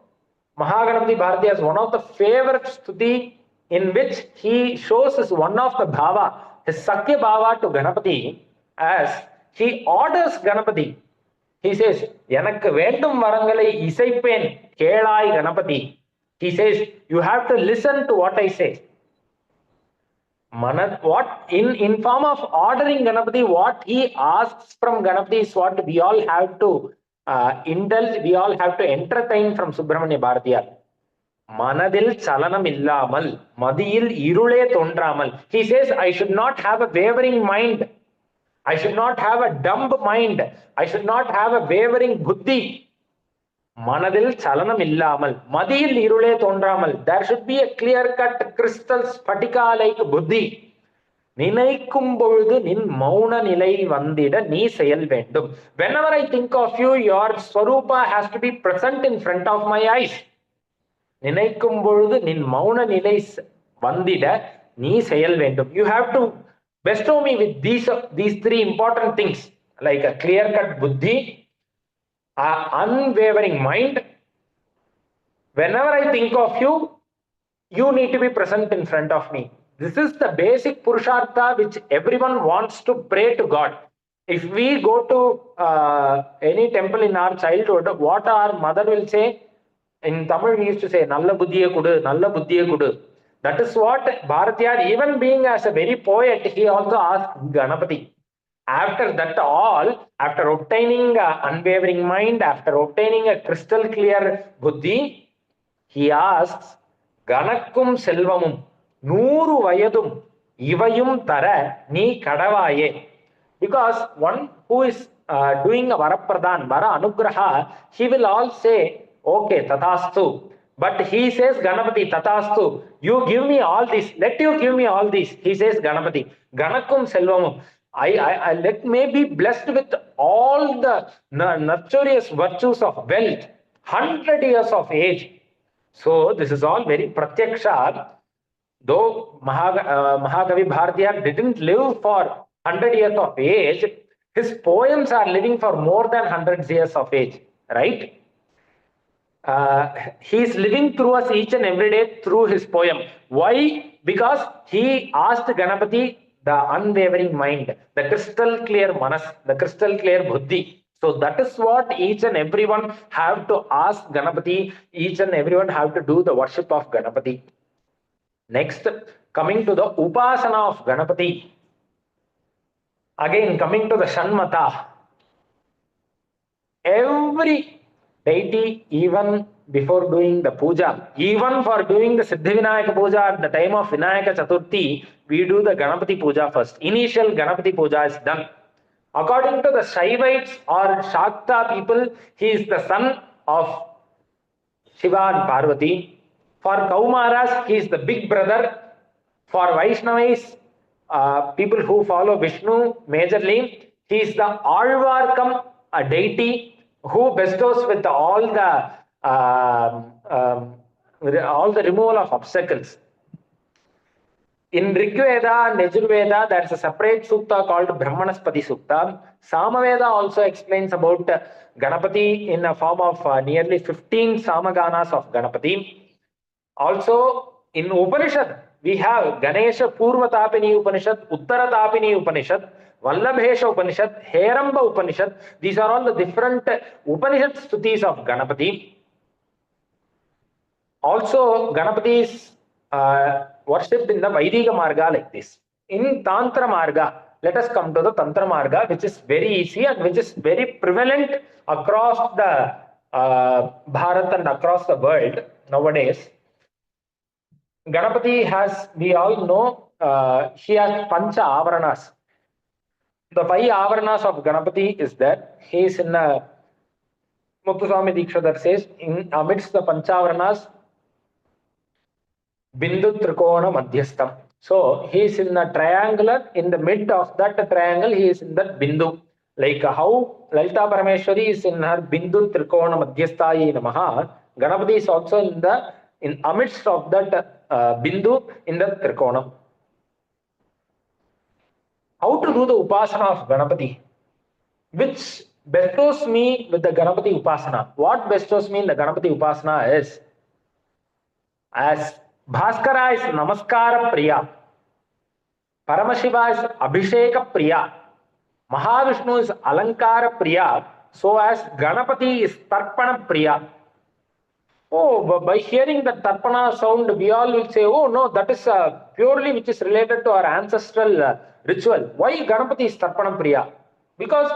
Mahaganapati Bharati has one of the favorite stuti in which he shows his one of the bhava, his Sakya bhava to Ganapati, as he orders Ganapati. He says, Yanakku vendum varangalai isaipen kelai Ganapati. He says, you have to listen to what I say. What in form of ordering Ganapati, what he asks from Ganapati is what we all have to indulge, we all have to entertain from Subramanya Bharatiyar. Manadil chalanam illamal, madiyil irule tondramal. He says, I should not have a wavering mind. I should not have a dumb mind. I should not have a wavering buddhi. Manadil chalanam illamal, madiyil irule tondramal. There should be a clear-cut crystal spatika like buddhi. Ninaikum பொழுது நின் மௌன நிலை வந்திட நீ செயல் வேண்டும். Whenever I think of you, your Swarupa has to be present in front of my eyes. நினைக்கும் பொழுது நின் மௌன நிலை வந்திட நீ செயல் வேண்டும். You have to bestow me with these three important things, like a clear-cut buddhi, an unwavering mind. Whenever I think of you, you need to be present in front of me. This is the basic Purushartha which everyone wants to pray to God. If we go to any temple in our childhood, what our mother will say, in Tamil we used to say, Nalla buddhiya kudu, Nalla buddhiya kudu. That is what Bharatiyar, even being as a very poet, he also asked Ganapati. After that all, after obtaining unwavering mind, after obtaining a crystal clear buddhi, he asks, Ganakkum Selvamum, Nuru Vayadum, Ivayum Tara, Ni Kadavaye. Because one who is doing a Varapradhan, Vara Anugraha, he will all say, okay, Tatastu. But he says, Ganapati, Tatastu, you give me all this, let you give me all this. He says, Ganapati, Ganakkum Selvamum. I let me be blessed with all the nurturous virtues of wealth, 100 years of age. So this is all very pratyaksha. Though Mahakavi Bharatiyar didn't live for 100 years of age, his poems are living for more than 100 years of age, right? He is living through us each and every day through his poem. Why? Because he asked Ganapati the unwavering mind, the crystal clear manas, the crystal clear buddhi. So that is what each and everyone have to ask Ganapati, each and everyone have to do the worship of Ganapati. Next, coming to the Upasana of Ganapati. Again, coming to the Shanmata. Every deity, even before doing the puja, even for doing the Siddhivinayaka puja at the time of Vinayaka Chaturthi, we do the Ganapati puja first. Initial Ganapati puja is done. According to the Shaivites or Shakta people, he is the son of Shiva and Parvati. For Kaumaras, he is the big brother. For Vaishnavas, people who follow Vishnu majorly, he is the Alvarkam, a deity who bestows with all the removal of obstacles. In Rigveda and Yajurveda, there is a separate sukta called Brahmanaspati Sukta. Samaveda also explains about Ganapati in a form of nearly 15 Samaganas of Ganapati. Also, in Upanishad, we have Ganesha Purvatapini Upanishad, Uttaratapini Upanishad, Vallabhesha Upanishad, Heramba Upanishad. These are all the different Upanishad stutis of Ganapati. Also, Ganapati is worshipped in the Vaidika Marga like this. In Tantra Marga, let us come to the Tantra Marga, which is very easy and which is very prevalent across the Bharat and across the world nowadays. Ganapati has, we all know, he has Pancha Avaranas. The 5 Avaranas of Ganapati is that he is in Muthuswami Dikshadhar says, in amidst the Panchavaranas, Bindu Trikona Madhyastam. So he is in a triangular, in the mid of that triangle, he is in that Bindu. Like how Lalita Parameshwari is in her Bindu Trikona Madhyastayi Namaha, Ganapati is also in amidst of that Bindu in the Trikonam. How to do the Upasana of Ganapati? Which bestows me with the Ganapati Upasana? What bestows me in the Ganapati Upasana is, as Bhaskara is Namaskara Priya, Paramashiva is Abhisheka Priya, Mahavishnu is Alankara Priya, so as Ganapati is Tarpana Priya. Oh, by hearing the Tarpana sound, we all will say, oh no, that is purely which is related to our ancestral ritual. Why Ganapati is Tarpana Priya? Because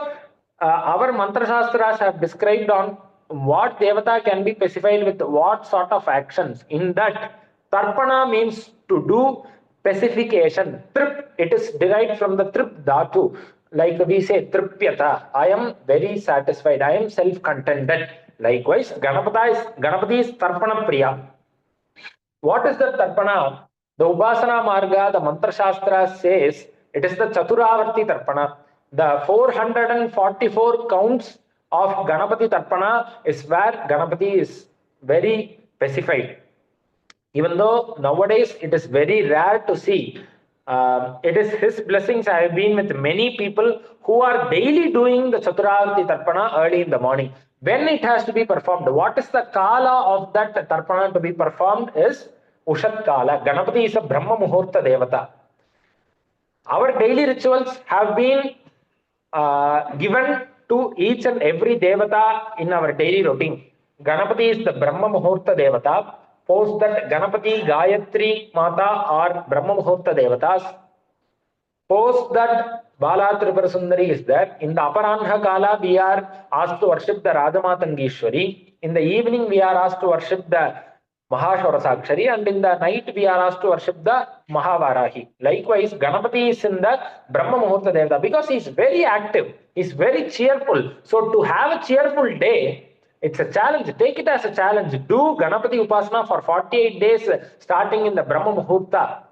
our Mantra Shastras have described on what Devata can be specified with what sort of actions. In that, Tarpana means to do specification. Trip, it is derived from the trip dhatu. Like we say, Tripyata, I am very satisfied, I am self-contented. Likewise, Ganapati is Tarpana Priya. What is the Tarpana? The Upasana Marga, the Mantra Shastra says, it is the Chaturavarti Tarpana. The 444 counts of Ganapati Tarpana is where Ganapati is very specified. Even though nowadays it is very rare to see, it is his blessings. I have been with many people who are daily doing the Chaturavarti Tarpana early in the morning. When it has to be performed, what is the Kala of that Tarpana to be performed is Ushat Kala. Ganapati is a Brahma Muhurta Devata. Our daily rituals have been given to each and every devata in our daily routine. Ganapati is the Brahma Muhurta devata. Post that Ganapati, Gayatri, Mata are Brahma Muhurta devatas. Post that Bala Tripura Sundari is there. In the Aparanha Kala, we are asked to worship the Rajamatangishwari. In the evening, we are asked to worship the Mahashwara Sakshari, and in the night, we are asked to worship the Mahavarahi. Likewise, Ganapati is in the Brahma Muhurta Devata because he is very active, he is very cheerful. So, to have a cheerful day, it's a challenge. Take it as a challenge. Do Ganapathi Upasana for 48 days, starting in the Brahma Muhurta.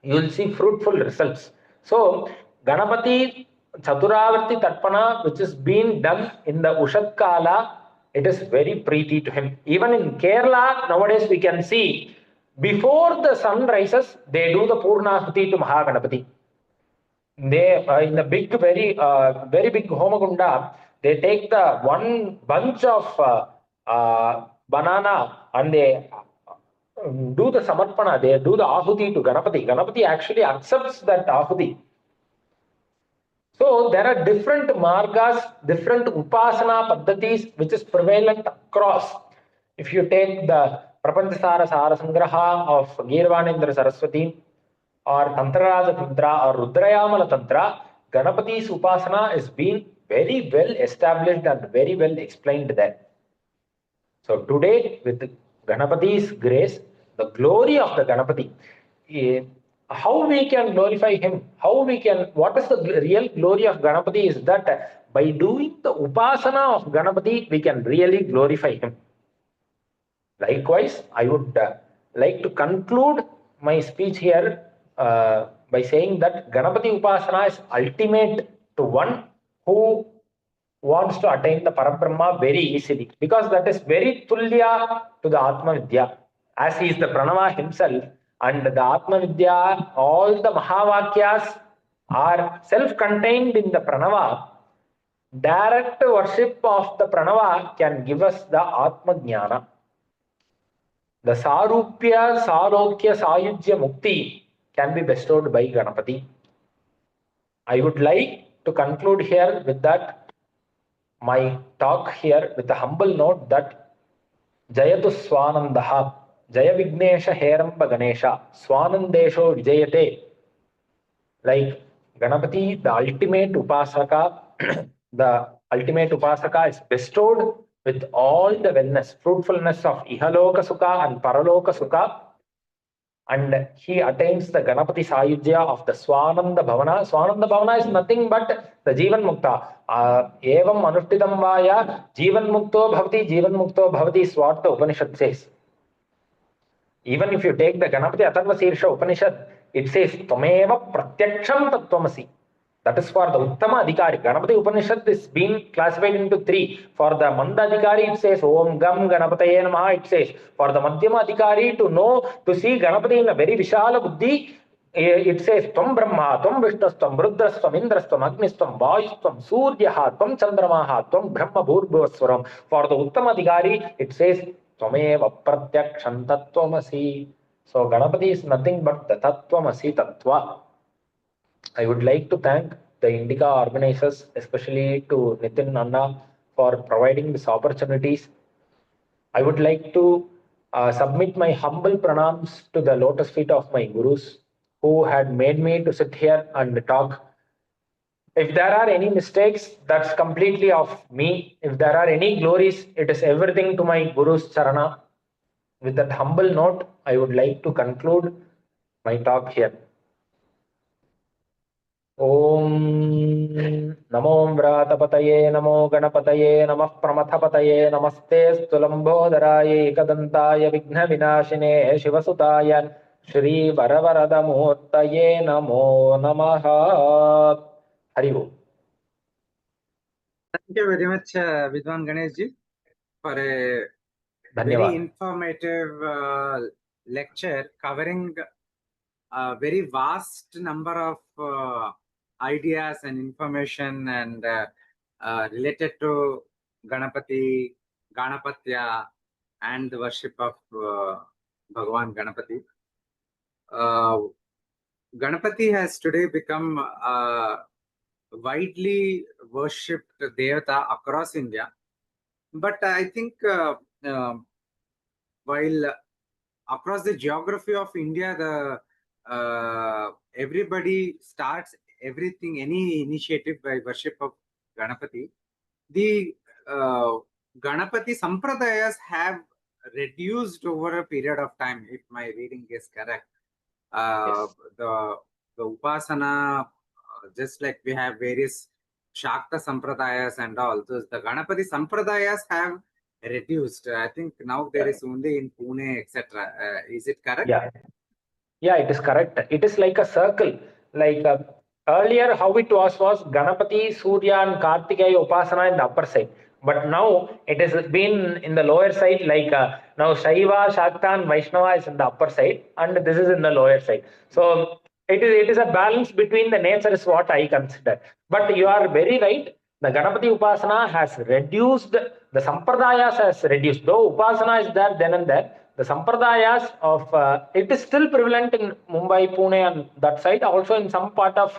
You will see fruitful results. So, Ganapati Chaturavarti Tatpana, which is being done in the Ushat Kala, it is very preeti to him. Even in Kerala, nowadays we can see, before the sun rises, they do the Purnahuti to Mahaganapati. They, in the big, very big Homagunda, they take the one bunch of banana and they do the samarpana, they do the ahuti to Ganapati. Ganapati actually accepts that ahuti. So there are different margas, different upasana paddhatis which is prevalent across. If you take the Prapanchasara Sara Sangraha of Girvanendra Saraswati or Tantraraja Tantra or Rudrayamala Tantra, Ganapati's upasana is being very well established and very well explained there. So today, with Ganapati's grace, the glory of the Ganapati, how we can glorify him, what is the real glory of Ganapati is that by doing the upasana of Ganapati, we can really glorify him. Likewise, I would like to conclude my speech here by saying that Ganapati Upasana is ultimate to one who wants to attain the Parabrahma very easily, because that is very tulya to the Atma Vidya, as he is the Pranava himself, and the Atma Vidya, all the Mahavakyas are self-contained in the Pranava. Direct worship of the Pranava can give us the Atma Jnana. The Sarupya, Sarokya, Sayujya Mukti can be bestowed by Ganapati. I would like to conclude here with that, my talk here with a humble note that Jayatu Svaananda, Jaya Vignesha Heramba Ganesha, Swanandesho Vijayate. Like Ganapati, the ultimate Upasaka, the ultimate Upasaka is bestowed with all the wellness, fruitfulness of Ihaloka Sukha and Paraloka Sukha. And he attains the Ganapati Sayujya of the Svananda Bhavana. Svananda Bhavana is nothing but the Jivan Mukta. Evam Anushtitam Vaya, Jivan Mukto Bhavati is what the Upanishad says. Even if you take the Ganapati Atharva Sirsha Upanishad, it says Tvameva Pratyaksham Tattvamasi. That is for the Uttama Adhikari. Ganapati Upanishad is being classified into three. For the Manda Adhikari, it says Om Gam Ganapataye Namaha. It says for the Madhyama Adhikari to know, to see Ganapati in a very Vishala Buddhi, it says Tvam Brahma, Tvam Vishnastvam, Rudrastvam, Indrastvam, Agnistvam, Vayustvam, Suryaha, Tvam Chandramaha, Tvam Brahma Bhurbhuvaswaram. For the Uttama Adhikari, it says Tvameva Pratyaksham Tattvamasi. So Ganapati is nothing but the Tattvamasi Tattva. I would like to thank the Indica organizers, especially to Nitin Anna, for providing these opportunities. I would like to submit my humble pranams to the lotus feet of my gurus who had made me to sit here and talk. If there are any mistakes, that's completely of me. If there are any glories, it is everything to my guru's charana. With that humble note, I would like to conclude my talk here. Om Namo Vratapataye Namo Ganapataye Namah Pramathapataye Namaste Stulambodaraye Kadantaya Vigna Vinashine Shivasutaya Shri Varavaradamurtaye Namo Namaha. Hari Om. Thank you very much, Vidwan Ganeshji, for a very Dhanyavad. informative lecture covering a very vast number of ideas and information and related to Ganapati, Ganapatya, and the worship of Bhagavan Ganapati. Ganapati has today become widely worshipped devata across India. But I think while across the geography of India, everybody starts everything, any initiative by worship of Ganapati. The Ganapati sampradayas have reduced over a period of time, if my reading is correct. Yes. The Upasana, just like we have various Shakta sampradayas and all, those the Ganapati sampradayas have reduced. I think now there is only in Pune, etc. Is it correct? Yeah. Yeah, it is correct. It is like a circle. Like earlier, how it was Ganapati, Surya, and Kartikeya Upasana in the upper side. But now it has been in the lower side. Like now Shaiva, Shakta, and Vaishnava is in the upper side, and this is in the lower side. So it is a balance between the nature is what I consider. But you are very right. The Ganapati Upasana has reduced, the Sampradayas has reduced. Though Upasana is there then and there, the Sampradayas of, it is still prevalent in Mumbai, Pune and that side. Also in some part of,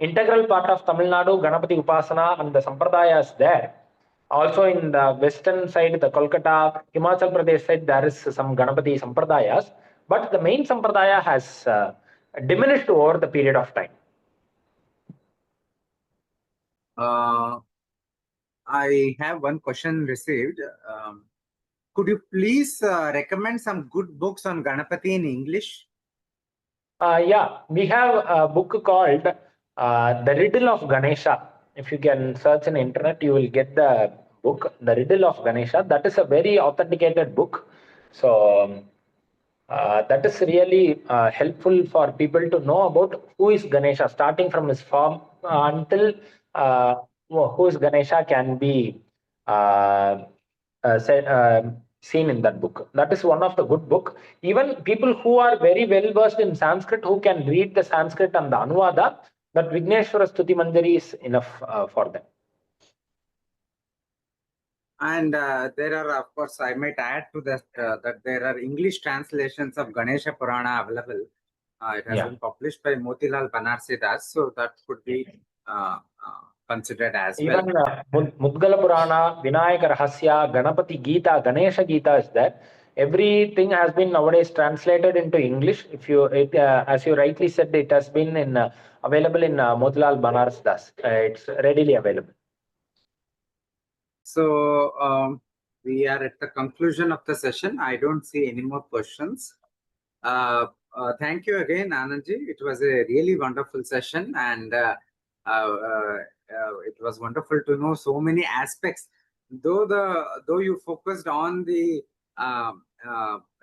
integral part of Tamil Nadu, Ganapati Upasana and the Sampradayas there. Also in the western side, the Kolkata, Himachal Pradesh side, there is some Ganapati Sampradayas. But the main Sampradaya has diminished over the period of time. I have one question received. Could you please recommend some good books on Ganapati in English? Yeah, we have a book called The Riddle of Ganesha. If you can search in internet, you will get the book, The Riddle of Ganesha. That is a very authenticated book. So that is really helpful for people to know about who is Ganesha, starting from his form until who is Ganesha can be seen in that book. That is one of the good book. Even people who are very well versed in Sanskrit, who can read the Sanskrit and the Anuvada, that Vigneshwara Stuti Manjari is enough for them. And there are, of course, I might add to that that there are English translations of Ganesha Purana available. It has been published by Motilal Banarsidas, so that could be considered as well. Even Mudgala Purana, Vinayaka Rahasya, Ganapati Gita, Ganesha Gita is there. Everything has been nowadays translated into English. If you, as you rightly said, it has been available in Motilal Banarsidas. It's readily available. So we are at the conclusion of the session. I don't see any more questions. Thank you again, Anandji. It was a really wonderful session, and it was wonderful to know so many aspects. Though you focused on the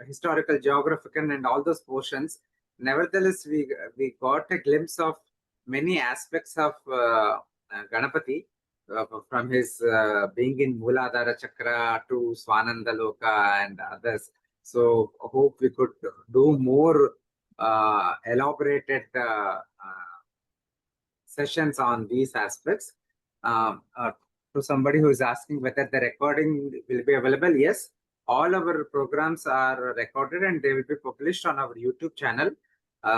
historical, geographical, and all those portions, nevertheless we got a glimpse of many aspects of Ganapati. From his being in Mooladhara Chakra to Svananda Loka and others. So I hope we could do more elaborated sessions on these aspects. To somebody who is asking whether the recording will be available, yes, all our programs are recorded and they will be published on our YouTube channel.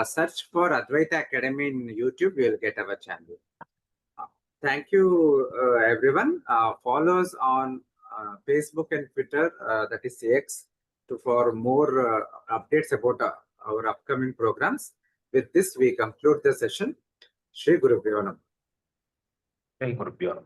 Search for Advaita Academy in YouTube, you will get our channel. Thank you, everyone. Follow us on Facebook and Twitter, that is X, for more updates about our upcoming programs. With this, we conclude the session. Shri Guru Pyo Namaha. Shri Guru Pyo Namaha.